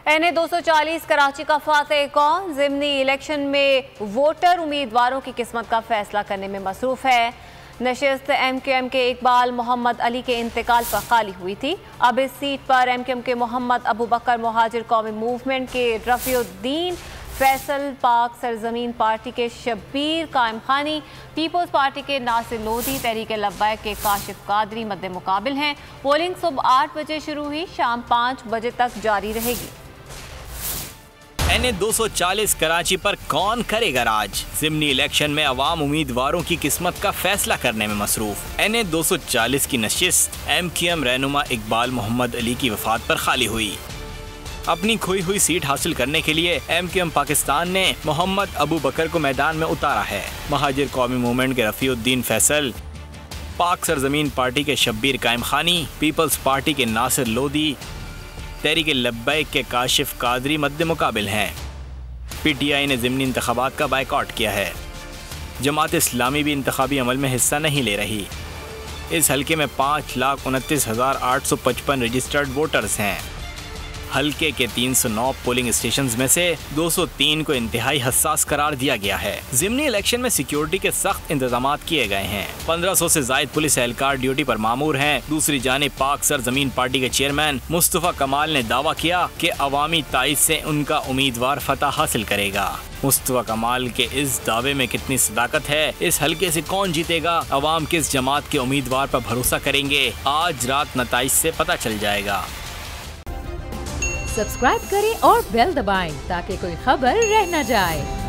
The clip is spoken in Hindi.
NA 240 कराची का फातेह कौन? ज़िमनी इलेक्शन में वोटर उम्मीदवारों की किस्मत का फैसला करने में मसरूफ है। नशिस्त MQM के इकबाल मोहम्मद अली के इंतकाल पर खाली हुई थी। अब इस सीट पर MQM के मोहम्मद अबू बकर, मुहाजिर कौमी मूवमेंट के रफ़ीउद्दीन फैसल, पाक सरजमीन पार्टी के शब्बीर कायम खानी, पीपल्स पार्टी के नासिर लोधी, तहरीक लब्बैक के काशिफ कादरी मद्दे मुकाबिल हैं। पोलिंग सुबह 8 बजे शुरू हुई, शाम 5 बजे तक जारी रहेगी। NA 240 कराची पर कौन करेगा राज? ज़िमनी इलेक्शन में अवाम उम्मीदवारों की किस्मत का फैसला करने में मसरूफ। NA 240 की नशिस्त MQM रहनुमा इकबाल मोहम्मद अली की वफात पर खाली हुई। अपनी खोई हुई सीट हासिल करने के लिए MQM पाकिस्तान ने मोहम्मद अबू बकर को मैदान में उतारा है। महाजिर कौमी मूवमेंट के रफ़ीउद्दीन फैसल, पाक सरजमीन पार्टी के शब्बीर कायम खानी, पीपल्स पार्टी के नासिर लोधी, तहरीक लब्बैक के काशिफ कादरी मद्दे मुकाबिल हैं। PTI ने ज़िमनी इंतखाबात का बायकॉट किया है। जमात इस्लामी भी इंतखाबी अमल में हिस्सा नहीं ले रही। इस हल्के में 5,29,855 रजिस्टर्ड वोटर्स हैं। हल्के के 309 पोलिंग स्टेशंस में से 203 को इंतहाई हसास करार दिया गया है। ज़िमनी इलेक्शन में सिक्योरिटी के सख्त इंतजाम किए गए हैं। 1500 से जायद पुलिस एहलकार ड्यूटी पर मामूर हैं। दूसरी जानिब पाक सरजमीन पार्टी के चेयरमैन मुस्तफ़ा कमाल ने दावा किया कि अवामी ताइद से उनका उम्मीदवार फतह हासिल करेगा। मुस्तफ़ा कमाल के इस दावे में कितनी सदाकत है, इस हल्के से कौन जीतेगा, अवाम किस जमात के उम्मीदवार पर भरोसा करेंगे, आज रात नताइज से पता चल जाएगा। सब्सक्राइब करें और बेल दबाएं ताकि कोई खबर रह न जाए।